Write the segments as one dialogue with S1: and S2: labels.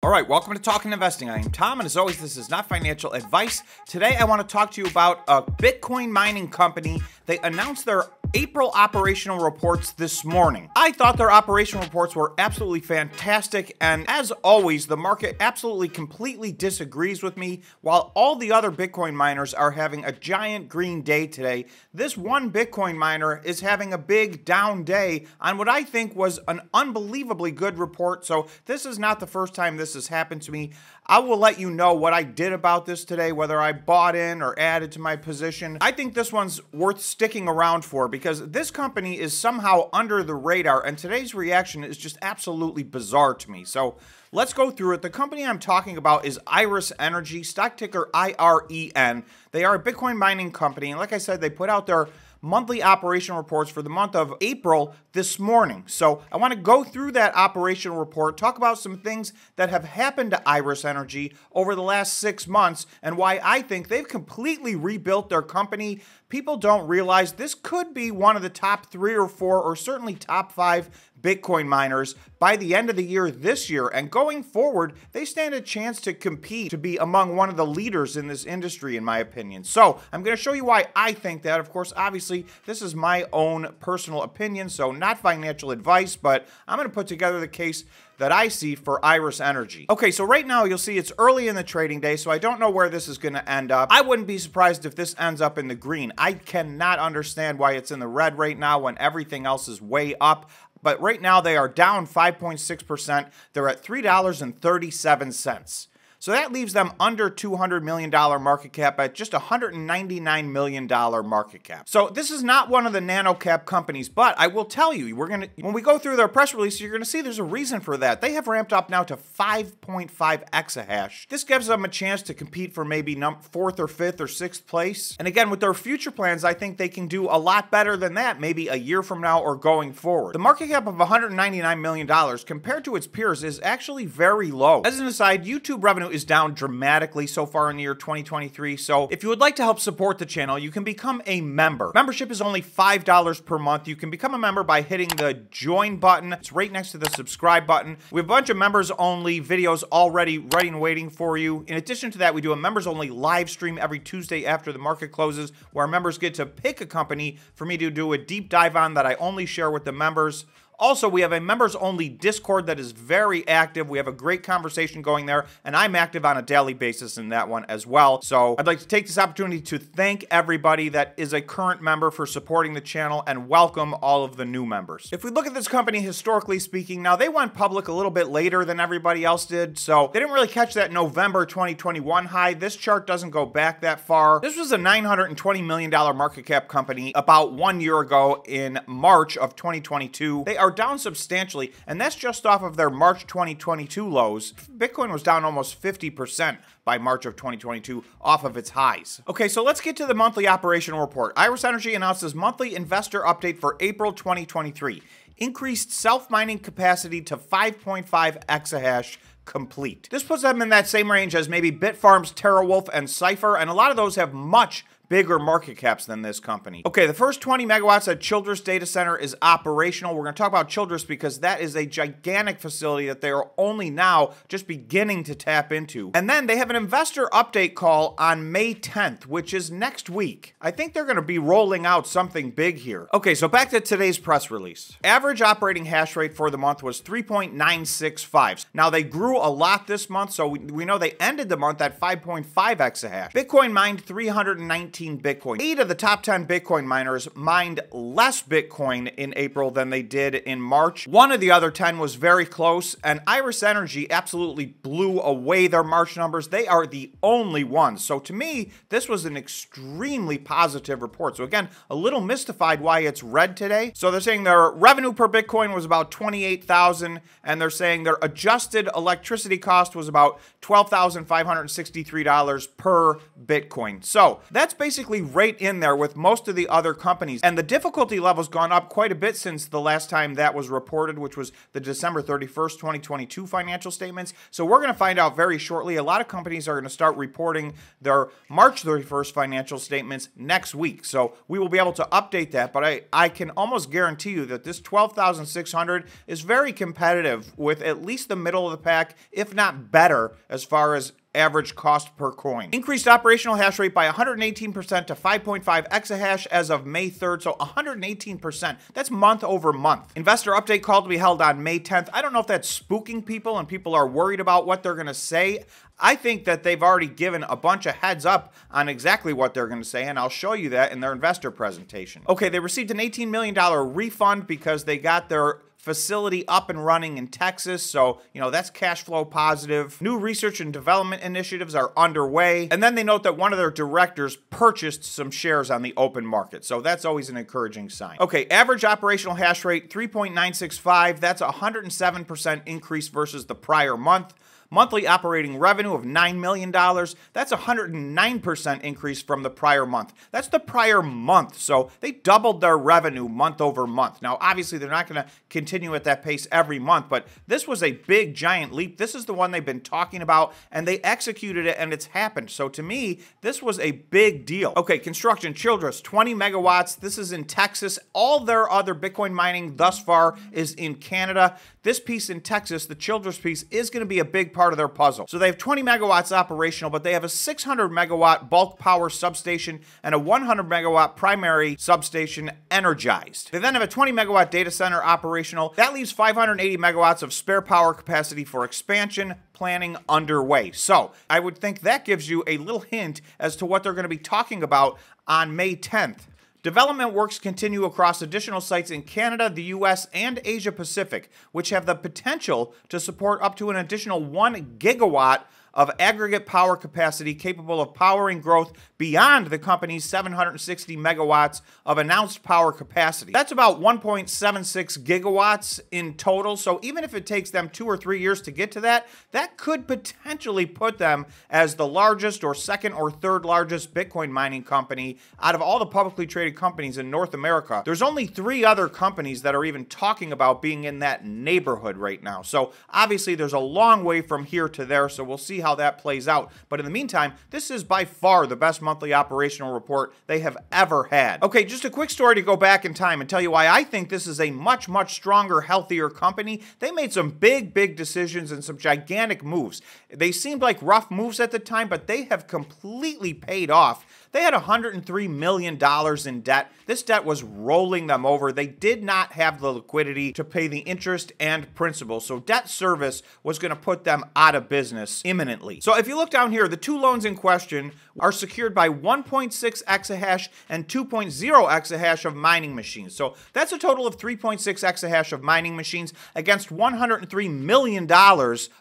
S1: All right, welcome to Talking Investing. I am Tom, and as always, this is not financial advice. Today, I want to talk to you about a Bitcoin mining company. They announced their April operational reports this morning. I thought their operational reports were absolutely fantastic, and as always, the market absolutely completely disagrees with me. While all the other Bitcoin miners are having a giant green day today, this one Bitcoin miner is having a big down day on what I think was an unbelievably good report. So this is not the first time this has happened to me. I will let you know what I did about this today, whether I bought in or added to my position. I think this one's worth sticking around for because this company is somehow under the radar, and today's reaction is just absolutely bizarre to me. So let's go through it. The company I'm talking about is Iris Energy, stock ticker IREN. They are a Bitcoin mining company, and like I said, they put out their monthly operational reports for the month of April this morning. So I want to go through that operational report, talk about some things that have happened to Iris Energy over the last 6 months and why I think they've completely rebuilt their company. People don't realize this could be one of the top 3 or 4 or certainly top 5 Bitcoin miners by the end of the year this year. And going forward, they stand a chance to compete to be among one of the leaders in this industry, in my opinion. So I'm going to show you why I think that. Of course, obviously, this is my own personal opinion, so not financial advice, but I'm going to put together the case that I see for Iris Energy. Okay, so right now you'll see it's early in the trading day, so I don't know where this is going to end up. I wouldn't be surprised if this ends up in the green. I cannot understand why it's in the red right now when everything else is way up. But right now they are down 5.6%. They're at $3.37. So that leaves them under $200 million market cap at just $199 million market cap. So this is not one of the nano cap companies, but I will tell you, when we go through their press release, you're going to see there's a reason for that. They have ramped up now to 5.5 exahash. This gives them a chance to compete for maybe 4th or 5th or 6th place. And again, with their future plans, I think they can do a lot better than that, maybe a year from now or going forward. The market cap of $199 million compared to its peers is actually very low. As an aside, YouTube revenue is down dramatically so far in the year 2023. So if you would like to help support the channel, you can become a member. Membership is only $5 per month. You can become a member by hitting the join button. It's right next to the subscribe button. We have a bunch of members only videos already ready and waiting for you. In addition to that, we do a members only live stream every Tuesday after the market closes, where our members get to pick a company for me to do a deep dive on that I only share with the members. Also, we have a members-only Discord that is very active. We have a great conversation going there, and I'm active on a daily basis in that one as well. So I'd like to take this opportunity to thank everybody that is a current member for supporting the channel and welcome all of the new members. If we look at this company historically speaking, now they went public a little bit later than everybody else did, so they didn't really catch that November 2021 high. This chart doesn't go back that far. This was a $920 million market cap company about 1 year ago in March of 2022. They are down substantially, and that's just off of their March 2022 lows. Bitcoin was down almost 50% by March of 2022 off of its highs. Okay, so let's get to the monthly operational report. Iris Energy announces monthly investor update for April 2023. Increased self-mining capacity to 5.5 exahash complete. This puts them in that same range as maybe Bitfarms, TeraWulf, and Cypher, and a lot of those have much bigger market caps than this company. Okay, the first 20 megawatts at Childress Data Center is operational. We're going to talk about Childress because that is a gigantic facility that they are only now just beginning to tap into. And then they have an investor update call on May 10th, which is next week. I think they're going to be rolling out something big here. Okay, so back to today's press release. Average operating hash rate for the month was 3.965. Now, they grew a lot this month, so we know they ended the month at 5.5 exahash. Bitcoin mined 319 Bitcoin. 8 of the top 10 Bitcoin miners mined less Bitcoin in April than they did in March. One of the other 10 was very close, and Iris Energy absolutely blew away their March numbers. They are the only ones. So to me, this was an extremely positive report. So again, a little mystified why it's red today. So they're saying their revenue per Bitcoin was about $28,000, and they're saying their adjusted electricity cost was about $12,563 per Bitcoin. So that's basically basically right in there with most of the other companies. And the difficulty level's gone up quite a bit since the last time that was reported, which was the December 31st, 2022 financial statements. So we're going to find out very shortly. A lot of companies are going to start reporting their March 31st financial statements next week. So we will be able to update that, but I can almost guarantee you that this 12,600 is very competitive with at least the middle of the pack, if not better, as far as average cost per coin. Increased operational hash rate by 118% to 5.5 exahash as of May 3rd, so 118%. That's month over month. Investor update call to be held on May 10th. I don't know if that's spooking people and people are worried about what they're going to say. I think that they've already given a bunch of heads up on exactly what they're going to say, and I'll show you that in their investor presentation. Okay, they received an $18 million refund because they got their facility up and running in Texas, so, that's cash flow positive. New research and development initiatives are underway, and then they note that one of their directors purchased some shares on the open market, so that's always an encouraging sign. Okay, average operational hash rate, 3.965. That's a 107% increase versus the prior month. Monthly operating revenue of $9 million. That's a 109% increase from the prior month. That's the prior month, so they doubled their revenue month over month. Now, obviously, they're not going to continue at that pace every month, but this was a big, giant leap. This is the one they've been talking about, and they executed it, and it's happened. So to me, this was a big deal. Okay, construction, Childress, 20 megawatts. This is in Texas. All their other Bitcoin mining thus far is in Canada. This piece in Texas, the Childress piece, is going to be a big part of their puzzle. So they have 20 megawatts operational, but they have a 600 megawatt bulk power substation and a 100 megawatt primary substation energized. They then have a 20 megawatt data center operational. That leaves 580 megawatts of spare power capacity for expansion planning underway. So I would think that gives you a little hint as to what they're going to be talking about on May 10th. Development works continue across additional sites in Canada, the US, and Asia Pacific, which have the potential to support up to an additional 1 gigawatt of aggregate power capacity capable of powering growth beyond the company's 760 megawatts of announced power capacity. That's about 1.76 gigawatts in total, so even if it takes them 2 or 3 years to get to that, that could potentially put them as the largest or second or third largest Bitcoin mining company out of all the publicly traded companies in North America. There's only 3 other companies that are even talking about being in that neighborhood right now, so obviously there's a long way from here to there, so we'll see how that plays out. But in the meantime, this is by far the best monthly operational report they have ever had. Okay, just a quick story to go back in time and tell you why I think this is a much, much stronger, healthier company. They made some big, big decisions and some gigantic moves. They seemed like rough moves at the time, but they have completely paid off. They had $103 million in debt. This debt was rolling them over. They did not have the liquidity to pay the interest and principal, so debt service was going to put them out of business imminently. So if you look down here, the 2 loans in question are secured by 1.6 exahash and 2.0 exahash of mining machines. So that's a total of 3.6 exahash of mining machines against $103 million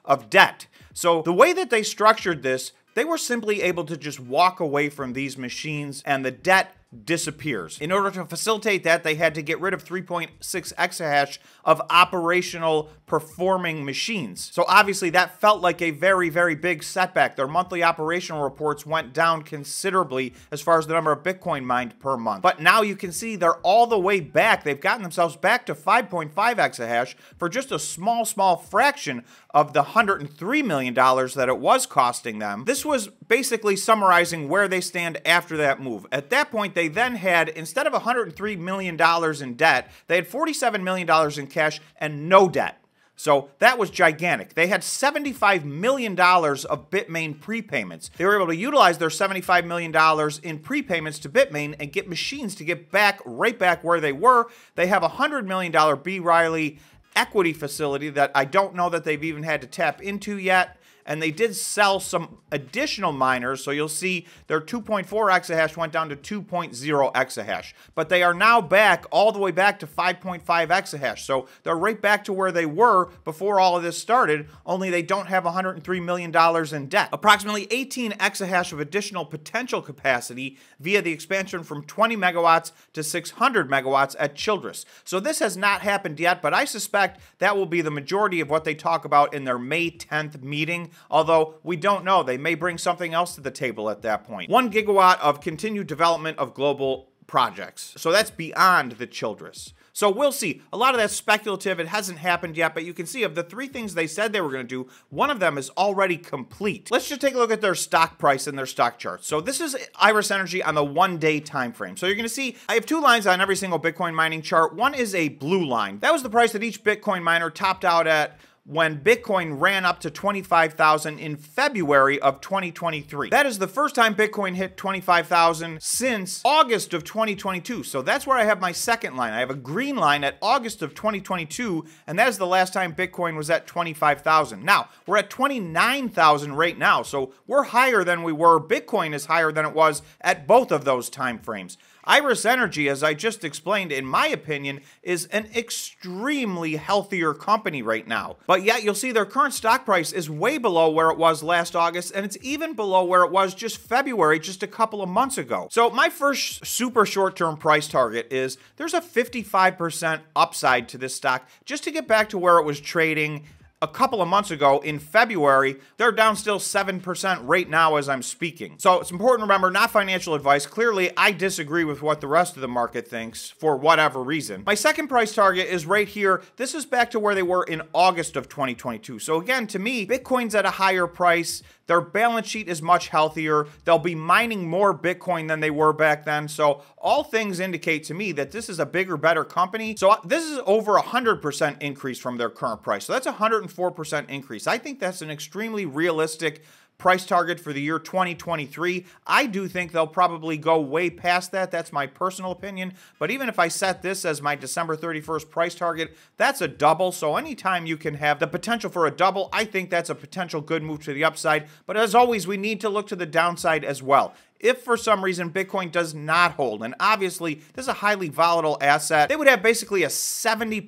S1: of debt. So the way that they structured this, they were simply able to just walk away from these machines and the debt disappears. In order to facilitate that, they had to get rid of 3.6 exahash of operational performing machines. So obviously that felt like a very, very big setback. Their monthly operational reports went down considerably as far as the number of Bitcoin mined per month. But now you can see they're all the way back. They've gotten themselves back to 5.5 exahash for just a small, small fraction of the $103 million that it was costing them. This was basically summarizing where they stand after that move. At that point, they then had, instead of $103 million in debt, they had $47 million in cash and no debt. So that was gigantic. They had $75 million of Bitmain prepayments. They were able to utilize their $75 million in prepayments to Bitmain and get machines to get back, right back where they were. They have a $100 million B. Riley equity facility that I don't know that they've even had to tap into yet. And they did sell some additional miners, so you'll see their 2.4 exahash went down to 2.0 exahash. But they are now back, all the way back to 5.5 exahash. So they're right back to where they were before all of this started, only they don't have $103 million in debt. Approximately 18 exahash of additional potential capacity via the expansion from 20 megawatts to 600 megawatts at Childress. So this has not happened yet, but I suspect that will be the majority of what they talk about in their May 10th meeting. although we don't know. They may bring something else to the table at that point. 1 gigawatt of continued development of global projects. So that's beyond the Childress. So we'll see. A lot of that's speculative. It hasn't happened yet, but you can see of the 3 things they said they were going to do, one of them is already complete. Let's just take a look at their stock price and their stock chart. So this is Iris Energy on the 1-day time frame. So you're going to see I have 2 lines on every single Bitcoin mining chart. One is a blue line. That was the price that each Bitcoin miner topped out at when Bitcoin ran up to 25,000 in February of 2023. That is the first time Bitcoin hit 25,000 since August of 2022. So that's where I have my second line. I have a green line at August of 2022, and that is the last time Bitcoin was at 25,000. Now, we're at 29,000 right now, so we're higher than we were. Bitcoin is higher than it was at both of those time frames. Iris Energy, as I just explained, in my opinion, is an extremely healthier company right now. But yet, you'll see their current stock price is way below where it was last August, and it's even below where it was just February, just a couple of months ago. So my first super short-term price target is there's a 55% upside to this stock just to get back to where it was trading a couple of months ago in February. They're down still 7% right now as I'm speaking. So it's important to remember, not financial advice. Clearly, I disagree with what the rest of the market thinks for whatever reason. My second price target is right here. This is back to where they were in August of 2022. So again, to me, Bitcoin's at a higher price. Their balance sheet is much healthier. They'll be mining more Bitcoin than they were back then. So all things indicate to me that this is a bigger, better company. So this is over 100% increase from their current price. So that's 104% increase. I think that's an extremely realistic price target for the year 2023. I do think they'll probably go way past that. That's my personal opinion. But even if I set this as my December 31st price target, that's a double. So anytime you can have the potential for a double, I think that's a potential good move to the upside. But as always, we need to look to the downside as well. If for some reason Bitcoin does not hold, and obviously this is a highly volatile asset, they would have basically a 70%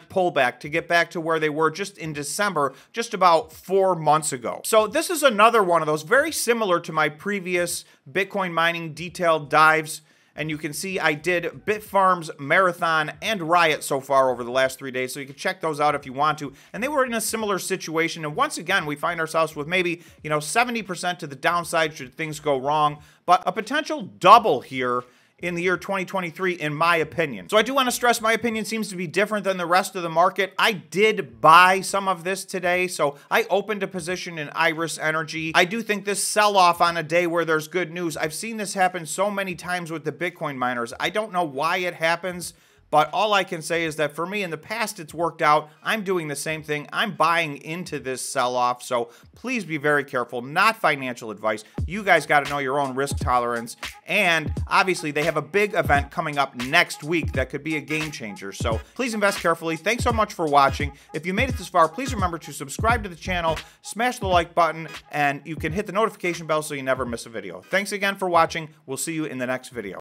S1: pullback to get back to where they were just in December, just about 4 months ago. So this is another one of those very similar to my previous Bitcoin mining detailed dives. And you can see I did Bitfarms, Marathon, and Riot so far over the last 3 days. So you can check those out if you want to. And they were in a similar situation. And once again, we find ourselves with maybe, 70% to the downside should things go wrong. But a potential double here in the year 2023, in my opinion. So I do want to stress my opinion seems to be different than the rest of the market. I did buy some of this today, so I opened a position in Iris Energy. I do think this sell-off on a day where there's good news, I've seen this happen so many times with the Bitcoin miners. I don't know why it happens, but all I can say is that for me, in the past, it's worked out. I'm doing the same thing. I'm buying into this sell-off, so please be very careful. Not financial advice. You guys got to know your own risk tolerance. And obviously, they have a big event coming up next week that could be a game changer. So please invest carefully. Thanks so much for watching. If you made it this far, please remember to subscribe to the channel, smash the like button, and you can hit the notification bell so you never miss a video. Thanks again for watching. We'll see you in the next video.